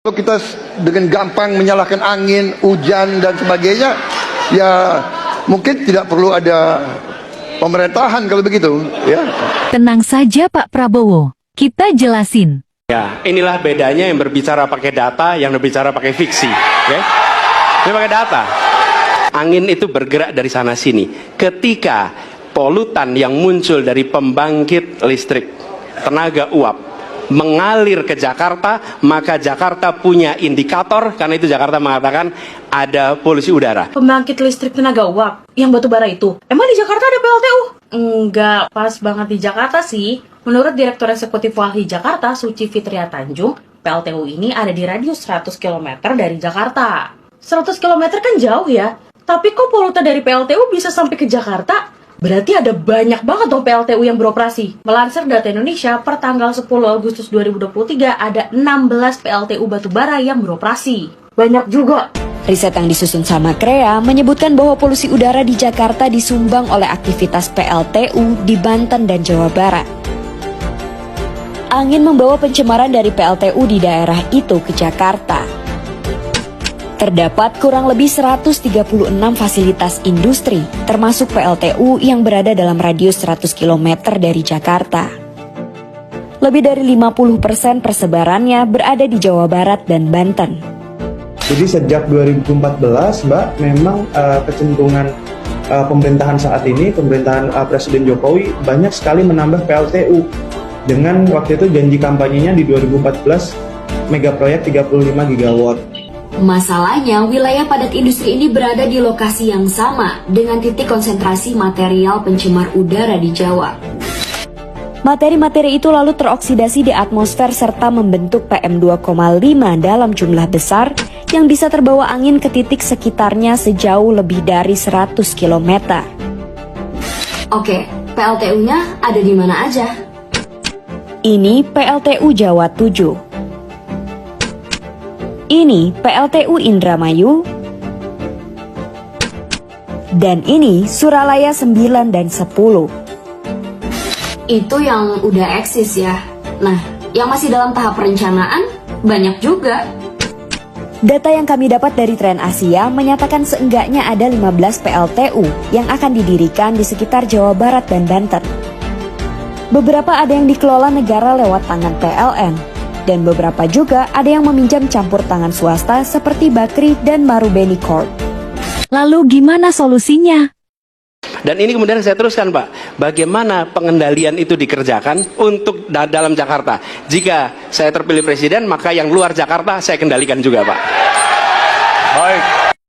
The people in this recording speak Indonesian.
Kalau kita dengan gampang menyalahkan angin, hujan dan sebagainya, ya mungkin tidak perlu ada pemerintahan kalau begitu, ya. Tenang saja Pak Prabowo, kita jelasin. Ya, inilah bedanya yang berbicara pakai data, yang berbicara pakai fiksi. Okay? Ini pakai data. Angin itu bergerak dari sana sini. Ketika polutan yang muncul dari pembangkit listrik tenaga uap mengalir ke Jakarta, maka Jakarta punya indikator, karena itu Jakarta mengatakan ada polusi udara. Pembangkit listrik tenaga uap yang batu bara itu, emang di Jakarta ada PLTU? Enggak pas banget di Jakarta sih. Menurut Direktur Eksekutif Walhi Jakarta, Suci Fitria Tanjung, PLTU ini ada di radius 100 km dari Jakarta. 100 km kan jauh ya, tapi kok polutan dari PLTU bisa sampai ke Jakarta? Berarti ada banyak banget dong PLTU yang beroperasi. Melansir data Indonesia, per tanggal 10 Agustus 2023 ada 16 PLTU batubara yang beroperasi. Banyak juga. Riset yang disusun sama CREA menyebutkan bahwa polusi udara di Jakarta disumbang oleh aktivitas PLTU di Banten dan Jawa Barat. Angin membawa pencemaran dari PLTU di daerah itu ke Jakarta. Terdapat kurang lebih 136 fasilitas industri, termasuk PLTU yang berada dalam radius 100 km dari Jakarta. Lebih dari 50% persebarannya berada di Jawa Barat dan Banten. Jadi sejak 2014, Mbak, memang kecenderungan pemerintahan saat ini, pemerintahan Presiden Jokowi banyak sekali menambah PLTU. Dengan waktu itu janji kampanyenya di 2014, megaproyek 35 gigawatt. Masalahnya, wilayah padat industri ini berada di lokasi yang sama dengan titik konsentrasi material pencemar udara di Jawa. Materi-materi itu lalu teroksidasi di atmosfer serta membentuk PM2,5 dalam jumlah besar yang bisa terbawa angin ke titik sekitarnya sejauh lebih dari 100 km. Oke, PLTU-nya ada di mana aja? Ini PLTU Jawa 7. Ini PLTU Indramayu, dan ini Suralaya 9 dan 10. Itu yang udah eksis ya. Nah, yang masih dalam tahap perencanaan banyak juga. Data yang kami dapat dari Tren Asia menyatakan seenggaknya ada 15 PLTU yang akan didirikan di sekitar Jawa Barat dan Banten. Beberapa ada yang dikelola negara lewat tangan PLN. Dan beberapa juga ada yang meminjam campur tangan swasta seperti Bakri dan Marubeni Corp. Lalu gimana solusinya? Dan ini kemudian saya teruskan, Pak, bagaimana pengendalian itu dikerjakan untuk dalam Jakarta. Jika saya terpilih presiden, maka yang luar Jakarta saya kendalikan juga, Pak.